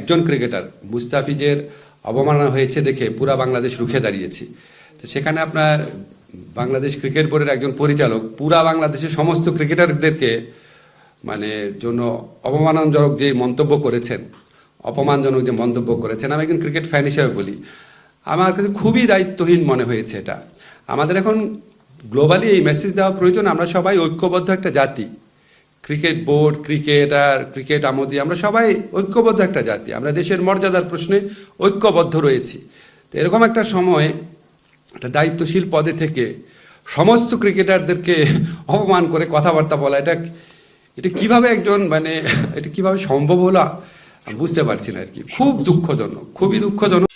একজন ক্রিকেটার মুস্তাফিজের অবমাননা হয়েছে দেখে পুরা বাংলাদেশ রুখে দাঁড়িয়েছি। তো সেখানে আপনার বাংলাদেশ ক্রিকেট বোর্ডের একজন পরিচালক পুরা বাংলাদেশের সমস্ত ক্রিকেটারদেরকে মানে জন্য অপমানজনক যে মন্তব্য করেছেন, অপমানজনক যে মন্তব্য করেছেন, আমি একজন ক্রিকেট ফ্যান হিসেবে বলি, আমার কাছে খুবই দায়িত্বহীন মনে হয়েছে এটা। আমাদের এখন গ্লোবালি এই মেসেজ দেওয়া প্রয়োজন, আমরা সবাই ঐক্যবদ্ধ একটা জাতি। ক্রিকেট বোর্ড, ক্রিকেটার, ক্রিকেট আমোদি, আমরা সবাই ঐক্যবদ্ধ একটা জাতি। আমরা দেশের মর্যাদার প্রশ্নে ঐক্যবদ্ধ রয়েছি। তো এরকম একটা সময় একটা দায়িত্বশীল পদে থেকে সমস্ত ক্রিকেটারদেরকে অপমান করে কথাবার্তা বলা, এটা কিভাবে একজন মানে এটা কিভাবে সম্ভব হলো আমি বুঝতে পারছি না আর কি। খুব দুঃখজনক, খুবই দুঃখজনক।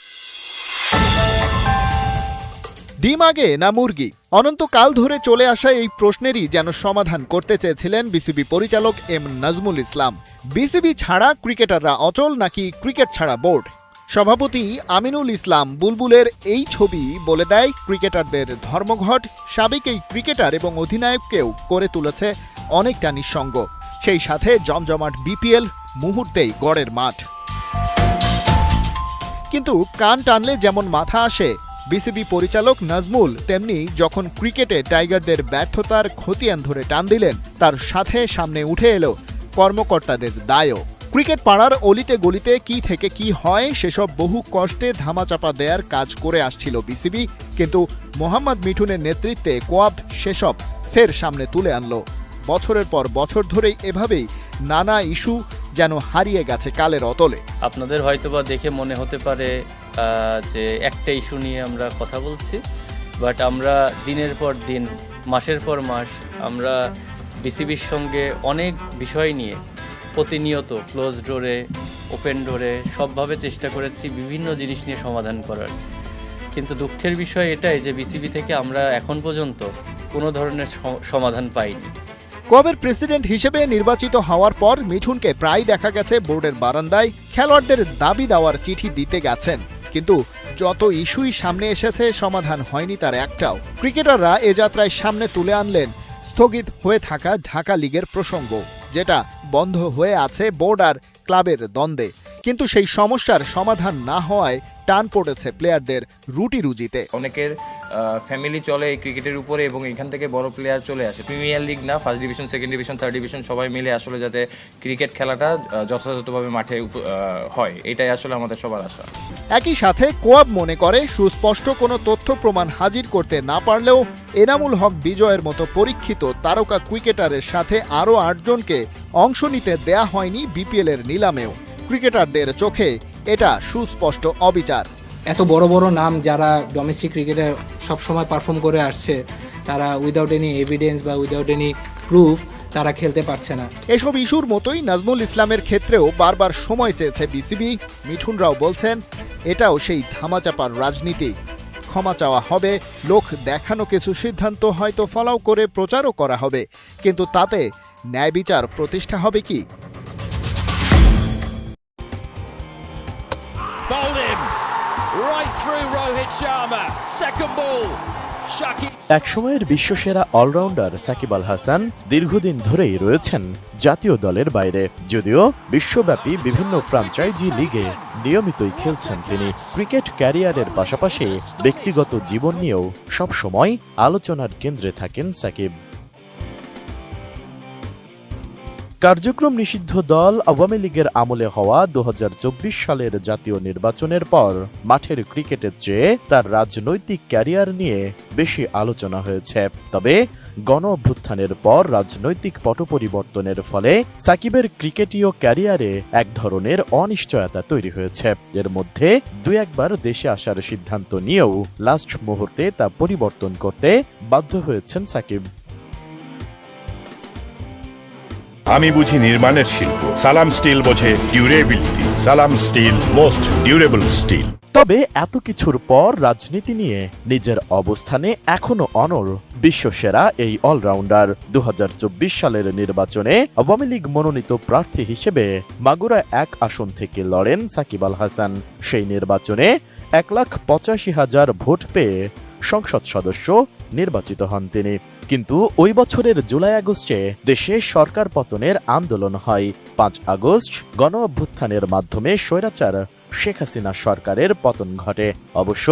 ডিম আগে না মুরগি, অনন্তকাল ধরে চলে আসা এই প্রশ্নেরই যেন সমাধান করতে চেয়েছিলেন বিসিবি পরিচালক এম নাজমুল ইসলাম। বিসিবি ছাড়া ক্রিকেটাররা অচল নাকি ক্রিকেট ছাড়া বোর্ড? সভাপতি আমিনুল ইসলাম বুলবুলের এই ছবি বলে দেয় ক্রিকেটারদের ধর্মঘট সাবেক এই ক্রিকেটার এবং অধিনায়ককেও করে তুলেছে অনেকটা নিঃসঙ্গ। সেই সাথে জমজমাট বিপিএল, মুহূর্তেই গড়ের মাঠ। কিন্তু কান টানলে যেমন মাথা আসে বিসিবি পরিচালক নাজমুল, তেমনি যখন ক্রিকেটে টাইগারদের ব্যর্থতার খতিয়ান ধরে টান দিলেন, তার সাথে সামনে উঠে এলো কর্মকর্তাদের দায়ও। ক্রিকেট পাড়ার অলিতে গলিতে কি থেকে কি হয় সেসব বহু কষ্টে ধামাচাপা দেয়ার কাজ করে আসছিল বিসিবি, কিন্তু মোহাম্মদ মিঠুনের নেতৃত্বে কোয়াব সেসব ফের সামনে তুলে আনলো। বছরের পর বছর ধরেই এভাবেই নানা ইস্যু যেন হারিয়ে গেছে কালের অতলে। আপনাদের হয়তোবা দেখে মনে হতে পারে যে একটা ইস্যু নিয়ে আমরা কথা বলছি, বাট আমরা দিনের পর দিন, মাসের পর মাস আমরা বিসিবির সঙ্গে অনেক বিষয় নিয়ে প্রতিনিয়ত ক্লোজ ডোরে, ওপেন ডোরে সবভাবে চেষ্টা করেছি বিভিন্ন জিনিস নিয়ে সমাধান করার। কিন্তু দুঃখের বিষয় এটাই যে বিসিবি থেকে আমরা এখন পর্যন্ত কোনো ধরনের সমাধান পাইনি। কোয়াবের প্রেসিডেন্ট হিসেবে নির্বাচিত হওয়ার পর মিঠুনকে প্রায় দেখা গেছে বোর্ডের বারান্দায় খেলোয়াড়দের দাবি দেওয়ার চিঠি দিতে গেছেন, কিন্তু যত ইস্যুই সামনে এসেছে সমাধান হয়নি তার একটাও। ক্রিকেটাররা এ যাত্রায় সামনে তুলে আনলেন স্থগিত হয়ে থাকা ঢাকা লিগের প্রসঙ্গ, যেটা বন্ধ হয়ে আছে বোর্ড আর ক্লাবের দ্বন্দ্বে। কিন্তু সেই সমস্যার সমাধান না হওয়ায় টান পড়েছে প্লেয়ারদের রুটি রুজিতে। অনেকের ফ্যামিলি চলে এই ক্রিকেটের উপরে এবং এখান থেকে বড় প্লেয়ার চলে আসে। প্রিমিয়ার লিগ না, first division, second division, third division সবাই মিলে আসলে যাতে ক্রিকেট খেলাটা যথাযথভাবে মাঠে হয়, এটাই আসলে আমাদের সবার আশা। একই সাথে কোয়াব মনে করে সুস্পষ্ট কোনো তথ্য প্রমাণ হাজির করতে না পারলেও এনামুল হক বিজয়ের মতো পরীক্ষিত তারকা ক্রিকেটারের সাথে আরও 8 জনকে অংশ নিতে দেয়া হয়নি বিপিএলের নিলামেও। ক্রিকেটারদের চোখে এটা সুস্পষ্ট অবিচার। এত বড় বড় নাম যারা ডোমেস্টিক ক্রিকেটে সবসময় পারফর্ম করে আসছে, তারা উইদাউট এনি এভিডেন্স বা উইদাউট এনি প্রুফ তারা খেলতে পারছে না। এসব ইস্যুর মতোই নাজমুল ইসলামের ক্ষেত্রেও বারবার সময় চেয়েছে বিসিবি। মিঠুনরাও বলছেন এটাও সেই ধামাচাপার রাজনীতি। ক্ষমা চাওয়া হবে, লোক দেখানো কিছু সিদ্ধান্ত হয়তো ফলাও করে প্রচারও করা হবে, কিন্তু তাতে ন্যায় বিচার প্রতিষ্ঠা হবে কি? একসময়ের বিশ্বসেরা অলরাউন্ডার সাকিব আল হাসান দীর্ঘদিন ধরেই রয়েছেন জাতীয় দলের বাইরে, যদিও বিশ্বব্যাপী বিভিন্ন ফ্র্যাঞ্চাইজি লিগে নিয়মিতই খেলছেন তিনি। ক্রিকেট ক্যারিয়ারের পাশাপাশি ব্যক্তিগত জীবন নিয়েও সবসময় আলোচনার কেন্দ্রে থাকেন সাকিব। কার্যক্রম নিষিদ্ধ দল আওয়ামী লীগের আমলে হওয়া 2024 সালের জাতীয় নির্বাচনের পর মাঠের ক্রিকেটের চেয়ে তার রাজনৈতিক ক্যারিয়ার নিয়ে বেশি আলোচনা হয়েছে। তবে গণ অভ্যুত্থানের পর রাজনৈতিক পট পরিবর্তনের ফলে সাকিবের ক্রিকেটীয় ক্যারিয়ারে এক ধরনের অনিশ্চয়তা তৈরি হয়েছে। এর মধ্যে 2-1বার দেশে আসার সিদ্ধান্ত নিয়েও লাস্ট মুহূর্তে তা পরিবর্তন করতে বাধ্য হয়েছেন সাকিব। আমি বুঝি নির্মাণের শিল্প, সালাম স্টিল বোঝে ডিউরেবিলিটি। সালাম স্টিল, মোস্ট ডিউরেবল স্টিল। তবে এত কিছুর পর রাজনীতি নিয়ে নিজের অবস্থানে এখনো অনড় বিশ্বসেরা এই অলরাউন্ডার। 2024 সালের নির্বাচনে আওয়ামী লীগ মনোনীত প্রার্থী হিসেবে মাগুরা 1 আসন থেকে লড়েন সাকিব আল হাসান। সেই নির্বাচনে 1,85,000 ভোট পেয়ে সংসদ সদস্য নির্বাচিত হন তিনি। কিন্তু ওই বছরের জুলাই আগস্টে দেশে সরকার পতনের আন্দোলন হয়। 5 আগস্ট গণ অভ্যুত্থানের মাধ্যমে স্বৈরাচার শেখ হাসিনা সরকারের পতন ঘটে। অবশ্য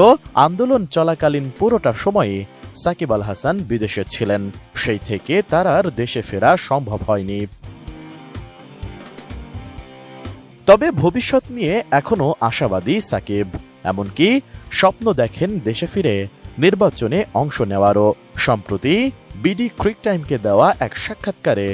আন্দোলন চলাকালীন পুরোটা সময় সাকিব আল হাসান বিদেশে ছিলেন। সেই থেকে তার আর দেশে ফেরা সম্ভব হয়নি। তবে ভবিষ্যৎ নিয়ে এখনো আশাবাদী সাকিব, এমনকি স্বপ্ন দেখেন দেশে ফিরে নির্বাচনে অংশ নেওয়ারও। সম্প্রতি বিডি ক্রিক টাইমকে দেওয়া এক সাক্ষাৎকারে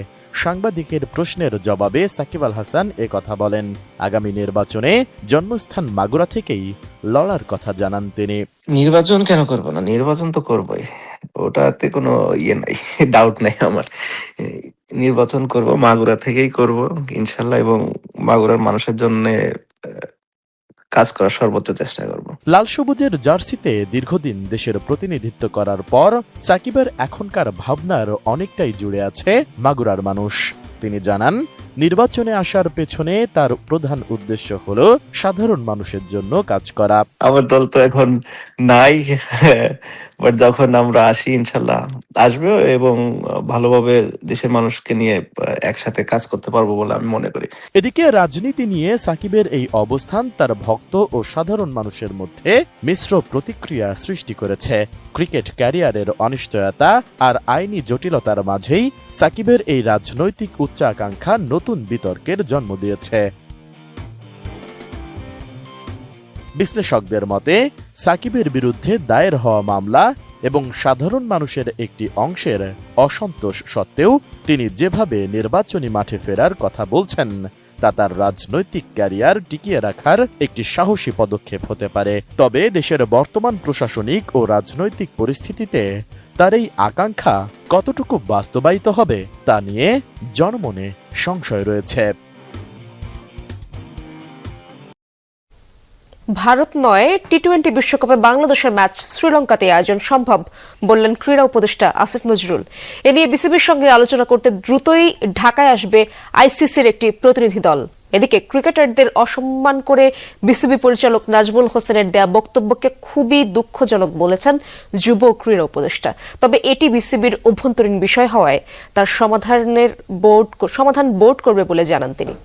সাংবাদিকের প্রশ্নের জবাবে সাকিব আল হাসান কথা বলেন। আগামী নির্বাচনে জন্মস্থান মাগুরা থেকেই লড়ার কথা জানান তিনি। নির্বাচন কেন করব না, নির্বাচন তো করবই, ওটাতে কোনো নাই, ডাউট নাই আমার। নির্বাচন করব, মাগুরা থেকেই করব ইনশাল্লাহ, এবং মাগুরার মানুষের জন্য কাজ করার সর্বোচ্চ চেষ্টা করব। লাল সবুজের জার্সিতে দীর্ঘদিন দেশের প্রতিনিধিত্ব করার পর সাকিবের এখনকার ভাবনার অনেকটাই জুড়ে আছে মাগুরার মানুষ। তিনি জানান, নির্বাচনে আসার পেছনে তার প্রধান উদ্দেশ্য হলো সাধারণ মানুষের জন্য কাজ করা। আমার দল তো এখন নাই, বাট যখন আমরা আসি ইনশাল্লাহ আসবে, এবং ভালোভাবে দেশের মানুষকে নিয়ে একসাথে কাজ করতে পারবো বলে আমি মনে করি। এদিকে রাজনীতি নিয়ে সাকিবের এই অবস্থান তার ভক্ত ও সাধারণ মানুষের মধ্যে মিশ্র প্রতিক্রিয়া সৃষ্টি করেছে। ক্রিকেট ক্যারিয়ারের অনিশ্চয়তা আর আইনি জটিলতার মাঝেই সাকিবের এই রাজনৈতিক উচ্চাকাঙ্ক্ষা নতুন বিতর্কের জন্ম দিয়েছে। বিশ্লেষকদের মতে সাকিবের বিরুদ্ধে দায়ের হওয়া মামলা এবং সাধারণ মানুষের একটি অংশের অসন্তোষ সত্ত্বেও তিনি যেভাবে নির্বাচনী মাঠে ফেরার কথা বলছেন তা তার রাজনৈতিক ক্যারিয়ার টিকিয়ে রাখার একটি সাহসী পদক্ষেপ হতে পারে। তবে দেশের বর্তমান প্রশাসনিক ও রাজনৈতিক পরিস্থিতিতে তার এই আকাঙ্ক্ষা কতটুকু বাস্তবায়িত হবে তা নিয়ে জনমনে সংশয় রয়েছে। ভারত নয়, টি-20 বিশ্বকাপে বাংলাদেশের ম্যাচ শ্রীলঙ্কাতে আয়োজন সম্ভব বললেন ক্রীড়া উপদেষ্টা আসিফ নজরুল। এ নিয়ে বিসিবির সঙ্গে আলোচনা করতে দ্রুতই ঢাকায় আসবে আইসিসির একটি প্রতিনিধি দল। এদিকে ক্রিকেটারদের অসম্মান করে বিসিবি পরিচালক নাজমুল হোসেনের দেয়া বক্তব্যকে খুবই দুঃখজনক বলেছেন যুব ক্রীড়া উপদেষ্টা। তবে এটি বিসিবির অভ্যন্তরীণ বিষয় হওয়ায় তার সমাধান বোর্ড করবে বলে জানান তিনি।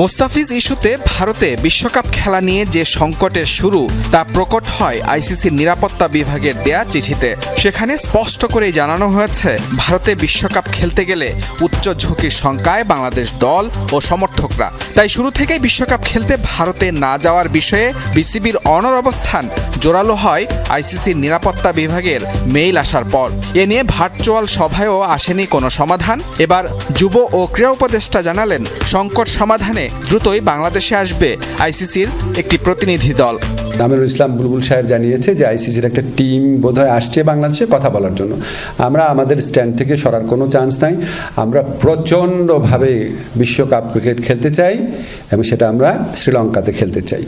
মোস্তাফিজ ইস্যুতে ভারতে বিশ্বকাপ খেলা নিয়ে যে সংকটের শুরু তা প্রকট হয় আইসিসির নিরাপত্তা বিভাগের দেয়া চিঠিতে। সেখানে স্পষ্ট করে জানানো হয়েছে, ভারতে বিশ্বকাপ খেলতে গেলে উচ্চ ঝুঁকির শঙ্কায় বাংলাদেশ দল ও সমর্থকরা। তাই শুরু থেকেই বিশ্বকাপ খেলতে ভারতে না যাওয়ার বিষয়ে বিসিবির অনড় অবস্থান জোরালো হয় আইসিসির নিরাপত্তা বিভাগের মেইল আসার পর। এ নিয়ে ভার্চুয়াল সভায়ও আসেনি কোনো সমাধান। এবার যুব ও ক্রীড়া উপদেষ্টা জানালেন, সংকট সমাধানে দ্রুতই বাংলাদেশে আসবে আইসিসির একটি প্রতিনিধি দল। আমিরুল ইসলাম বুলবুল সাহেব জানিয়েছে যে আইসিসির একটা টিম বোধহয় আসছে বাংলাদেশে কথা বলার জন্য। আমরা আমাদের স্ট্যান্ড থেকে সরার কোনো চান্স নাই। আমরা প্রচণ্ডভাবে বিশ্বকাপ ক্রিকেট খেলতে চাই এবং সেটা আমরা শ্রীলঙ্কাতে খেলতে চাই,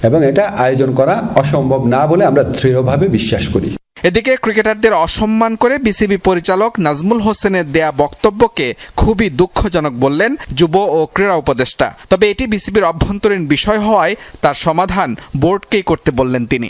এবং এটা আয়োজন করা অসম্ভব না বলে আমরা দৃঢ়ভাবে বিশ্বাস করি। এদিকে ক্রিকেটারদের অসম্মান করে বিসিবি পরিচালক নাজমুল হোসেনের দেয়া বক্তব্যকে খুবই দুঃখজনক বললেন যুব ও ক্রীড়া উপদেষ্টা। তবে এটি বিসিবির অভ্যন্তরীণ বিষয় হওয়ায় তার সমাধান বোর্ডকেই করতে বললেন তিনি।